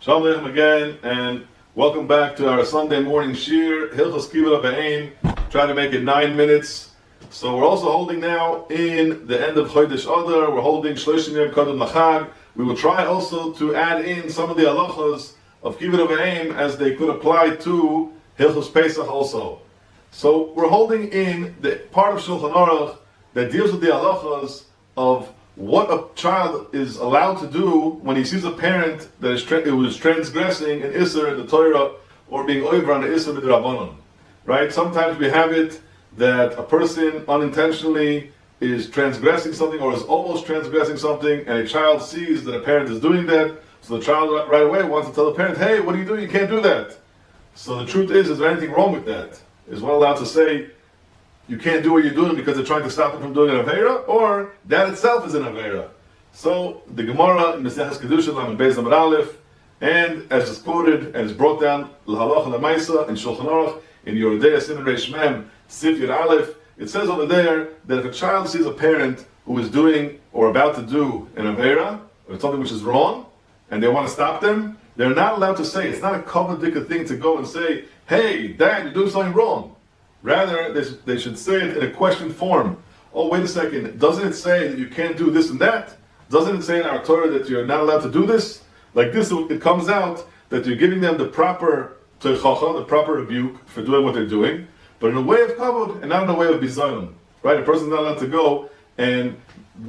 Shalom Aleichem again, and welcome back to our Sunday morning shir, Hilchos Kivra B'Ein. Try to make it 9 minutes. So we're also holding now in the end of Chodesh Adar. We're holding Shloshim Yom Kodem L'Chag. We will try also to add in some of the halachas of Kivra B'Ein as they could apply to Hilchos Pesach also. So we're holding in the part of Shulchan Aruch that deals with the halachas of what a child is allowed to do when he sees a parent that was transgressing an Isser in the Torah or being over on the Isser Midrabanan. Right? Sometimes we have it that a person unintentionally is transgressing something or is almost transgressing something, and a child sees that a parent is doing that, so the child right away wants to tell the parent, hey, what are you doing? You can't do that. So the truth is there anything wrong with that? Is one allowed to say, you can't do what you're doing because they're trying to stop you from doing an Aveira, or that itself is an Aveira? So the Gemara in Maseches Kedushin Lamed Beis Amud Aleph, and as it's quoted and it's brought down L'Halacha L'Maisa in Shulchan Aruch in Yoredei Siman Reish Mem Sif Yud Aleph, it says over there that if a child sees a parent who is doing or about to do an Aveira, or something which is wrong, and they want to stop them, they're not allowed to say, it's not a covenantic thing to go and say, hey, Dad, you're doing something wrong. Rather, they should say it in a question form. Oh, wait a second, doesn't it say that you can't do this and that? Doesn't it say in our Torah that you're not allowed to do this? Like this, it comes out that you're giving them the proper teichacha, the proper rebuke for doing what they're doing, but in a way of kavod and not in a way of bizayon. Right? A person's not allowed to go and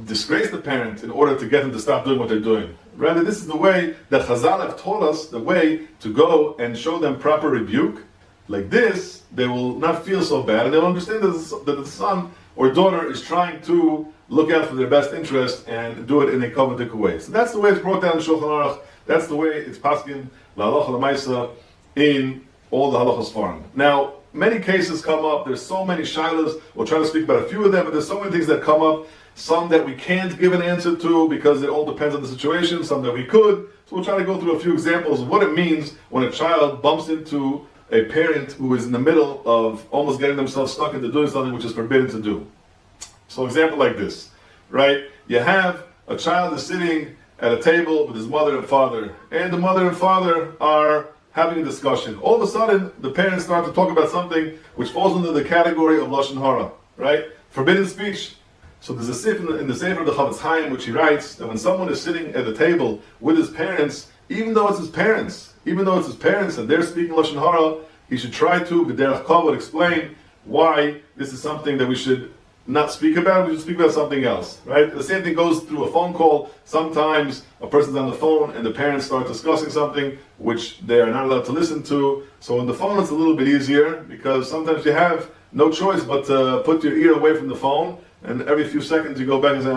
disgrace the parent in order to get them to stop doing what they're doing. Rather, this is the way that Chazal have taught us, the way to go and show them proper rebuke. Like this, they will not feel so bad, and they'll understand that the son or daughter is trying to look out for their best interest and do it in a covenantic way. So that's the way it's brought down in Shulchan Aruch. That's the way it's paskin L'Halacha L'Maisa in all the halachos farm. Now, many cases come up. There's so many shilas. We'll try to speak about a few of them, but there's so many things that come up. Some that we can't give an answer to because it all depends on the situation. Some that we could. So we'll try to go through a few examples of what it means when a child bumps into a parent who is in the middle of almost getting themselves stuck into doing something which is forbidden to do. So example like this, right? You have a child is sitting at a table with his mother and father, and the mother and father are having a discussion. All of a sudden, the parents start to talk about something which falls under the category of Lashon Hara, right? Forbidden speech. So there's a sif in the Sefer of the Chavetz Chaim which he writes that when someone is sitting at a table with his parents, even though it's his parents and they're speaking Lashon Hara, he should try to, B'derech Kavod, explain why this is something that we should not speak about, we should speak about something else, right? The same thing goes through a phone call. Sometimes a person's on the phone and the parents start discussing something which they are not allowed to listen to. So on the phone it's a little bit easier because sometimes you have no choice but to put your ear away from the phone, and every few seconds you go back and say,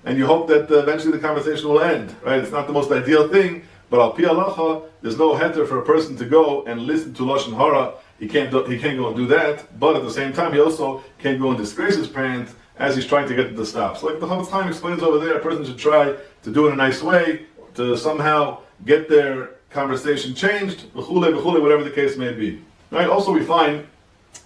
and you hope that eventually the conversation will end, right? It's not the most ideal thing, but al pi halacha, there's no heter for a person to go and listen to Lashon Hara. He can't go and do that, but at the same time, he also can't go and disgrace his parent as he's trying to get them to stop. So like the Chavetz Chaim explains over there, a person should try to do it in a nice way, to somehow get their conversation changed, whatever the case may be. Right? Also, we find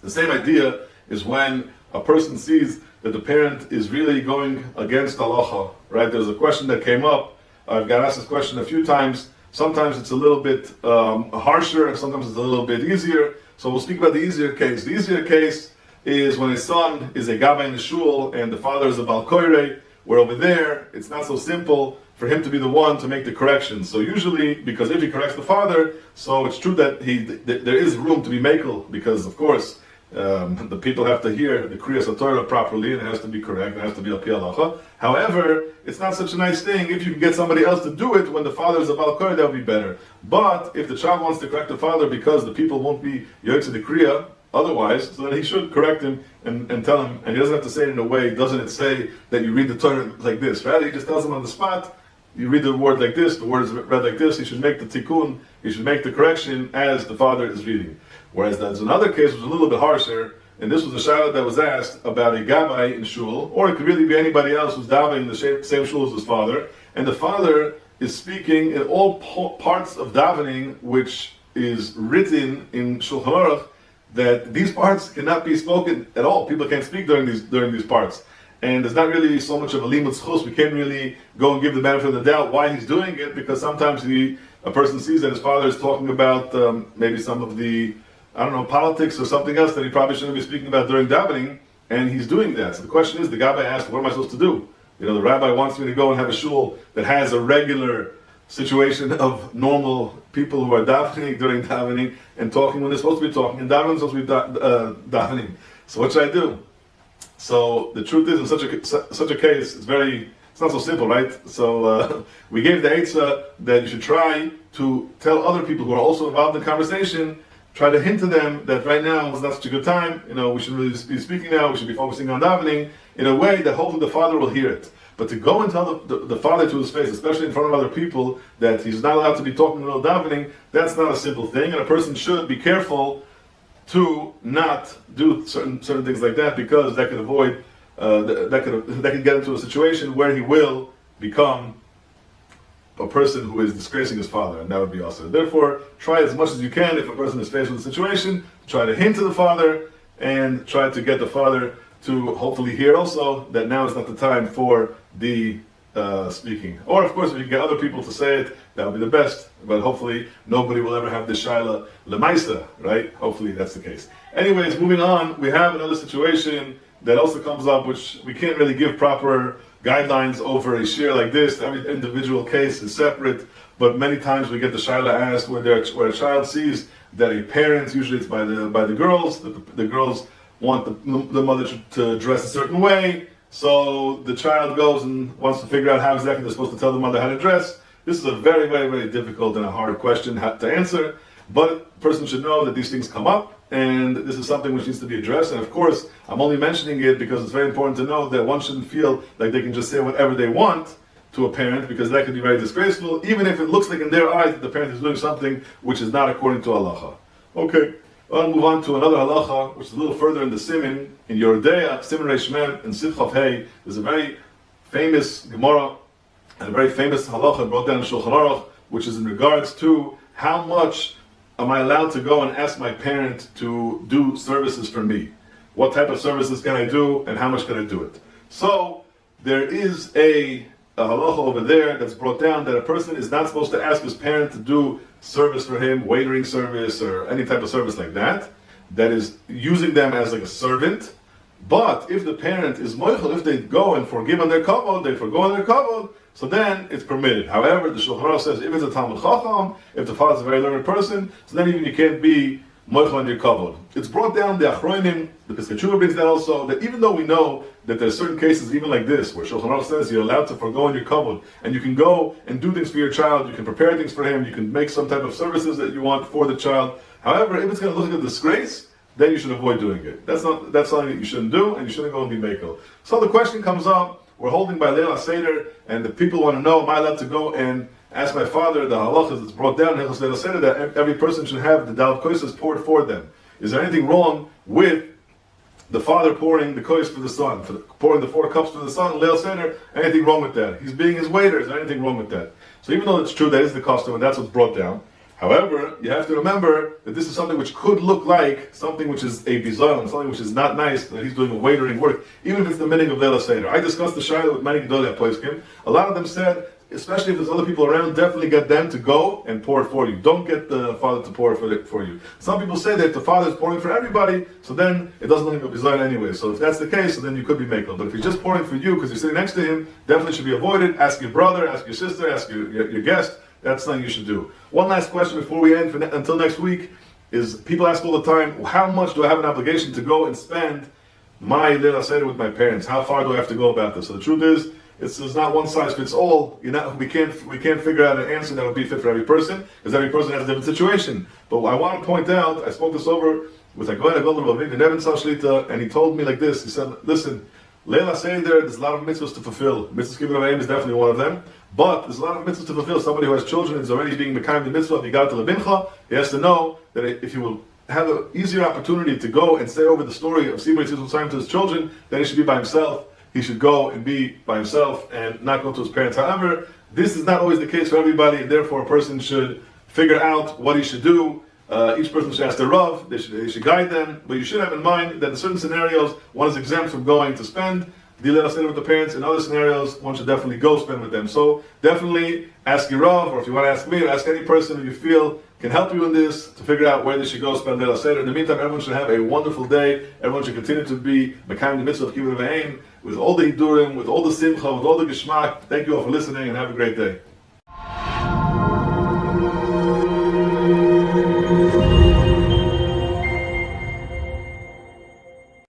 the same idea is when a person sees that the parent is really going against halacha. Right? There's a question that came up. I've got asked this question a few times. Sometimes it's a little bit harsher, and sometimes it's a little bit easier. So we'll speak about the easier case. The easier case is when a son is a gabbai in the shul and the father is a bal koirei, where over there it's not so simple for him to be the one to make the corrections. So usually, because if he corrects the father, so it's true that there is room to be mekel, because of course the people have to hear the Kriyas HaTorah properly, and it has to be correct, it has to be al pi halacha. However, it's not such a nice thing if you can get somebody else to do it when the father is a bal koirei, that would be better. But if the child wants to correct the father because the people won't be yoytze the Kriya otherwise, so then he should correct him and tell him, and he doesn't have to say it in a way, doesn't it say that you read the Torah like this? Rather, he just tells him on the spot, you read the word like this, the word is read like this, he should make the tikkun, he should make the correction as the father is reading. Whereas there's another case which was a little bit harsher, and this was a shaila that was asked about a gabbai in shul, or it could really be anybody else who's davening in the same shul as his father, and the father is speaking in all parts of davening which is written in Shulchan Aruch, that these parts cannot be spoken at all. People can't speak during these parts. And there's not really so much of a limud zchus. We can't really go and give the benefit of the doubt why he's doing it, because sometimes he a person sees that his father is talking about maybe some of the, I don't know, politics or something else that he probably shouldn't be speaking about during davening, and he's doing that. So the question is, the Gabbai asked, what am I supposed to do? The rabbi wants me to go and have a shul that has a regular situation of normal people who are davening during davening and talking when they're supposed to be talking, and davening is supposed to be davening. So what should I do? So the truth is, in such a case, it's not so simple, right? So we gave the eitzah that you should try to tell other people who are also involved in the conversation, try to hint to them that right now is not such a good time, we shouldn't really be speaking now, we should be focusing on davening, in a way that hopefully the father will hear it. But to go and tell the father to his face, especially in front of other people, that he's not allowed to be talking about davening, that's not a simple thing, and a person should be careful to not do certain things like that, because that could avoid, that could get into a situation where he will become a person who is disgracing his father, and that would be also. Therefore, try as much as you can, if a person is faced with a situation, try to hint to the father, and try to get the father to hopefully hear also that now is not the time for the speaking. Or of course, if you can get other people to say it, that would be the best, but hopefully nobody will ever have this shaila lemaisa, right? Hopefully that's the case. Anyways, moving on, we have another situation that also comes up, which we can't really give proper guidelines over a shir like this. Every individual case is separate, but many times we get the shaila asked where a child sees that a parent, usually it's by the girls, the girls want the mother to dress a certain way, so the child goes and wants to figure out how exactly they're supposed to tell the mother how to dress. This is a very, very, very difficult and a hard question to answer, but a person should know that these things come up, and this is something which needs to be addressed. And of course, I'm only mentioning it because it's very important to know that one shouldn't feel like they can just say whatever they want to a parent, because that could be very disgraceful, even if it looks like in their eyes that the parent is doing something which is not according to halacha. Okay. I'll move on to another halacha, which is a little further in the Simin. In Yoredeya, Simin Reish Mem, and Sivchav Hey, there's a very famous Gemara and a very famous halacha brought down in Shulchan Aruch, which is in regards to how much am I allowed to go and ask my parent to do services for me? What type of services can I do, and how much can I do it? So there is a halacha over there that's brought down that a person is not supposed to ask his parent to do service for him, waitering service, or any type of service like that, that is using them as like a servant. But if the parent is moichel, if they go and forgive on their kavod, they forgo on their kavod, so then it's permitted. However, the Shulchan Aruch says if it's a Talmud Chacham, if the father is a very learned person, so then even you can't be moichel on your kavod. It's brought down, the Achronim, the Piskei Teshuva brings that also, that even though we know that there are certain cases even like this, where Shulchan Aruch says you're allowed to forgo on your kavod, and you can go and do things for your child, you can prepare things for him, you can make some type of services that you want for the child. However, if it's going to look like a disgrace, then you should avoid doing it. That's something that you shouldn't do, and you shouldn't go and be mekel. So the question comes up, we're holding by Leil HaSeder, and the people want to know, am I allowed to go and ask my father, the halachas that's brought down in Leil HaSeder, that every person should have the Daled Kosos poured for them. Is there anything wrong with the father pouring the kois for the son, pouring the 4 cups for the son, Leil HaSeder? Anything wrong with that? He's being his waiter, is there anything wrong with that? So even though it's true that is the custom, and that's what's brought down, however, you have to remember that this is something which could look like something which is a bizarre, something which is not nice, that he's doing a waitering work, even if it's the meaning of Leil HaSeder. I discussed the shayla with many Gedolei HaPoskim. A lot of them said, especially if there's other people around, definitely get them to go and pour it for you. Don't get the father to pour it for you. Some people say that if the father is pouring for everybody, so then it doesn't look like a bizarre anyway. So if that's the case, so then you could be mekel. But if he's just pouring for you because you're sitting next to him, definitely should be avoided. Ask your brother, ask your sister, ask your guest. That's something you should do. One last question before we end, until next week, is people ask all the time, how much do I have an obligation to go and spend my Leil HaSeder with my parents? How far do I have to go about this? So the truth is, it's not one size fits all. We can't figure out an answer that would be fit for every person, because every person has a different situation. But I want to point out, I spoke this over with a Goyen HaGadol Rav Avigdor Nebenzahl Shlita, and he told me like this. He said, listen, Leil HaSeder, there's a lot of mitzvahs to fulfill. Mitzvahs Kibbutz Avim is definitely one of them. But there's a lot of mitzvahs to fulfill. Somebody who has children is already being mekayim the mitzvah. If he got to lebincha, he has to know that if he will have an easier opportunity to go and say over the story of Sibur Yitzchak to his children, then he should be by himself. He should go and be by himself and not go to his parents. However, this is not always the case for everybody, and therefore a person should figure out what he should do. Each person should ask their Rav, they should guide them, but you should have in mind that in certain scenarios, one is exempt from going to spend Leila Seder with the parents. In other scenarios, one should definitely go spend with them. So definitely ask your Rav, or if you want to ask me, or ask any person who you feel can help you in this to figure out where they should go spend Leila Seder. In the meantime, everyone should have a wonderful day. Everyone should continue to be Mekayim the mitzvah of Kibbutz Ve'ein with all the Hidurim, with all the Simcha, with all the Geschmack. Thank you all for listening and have a great day.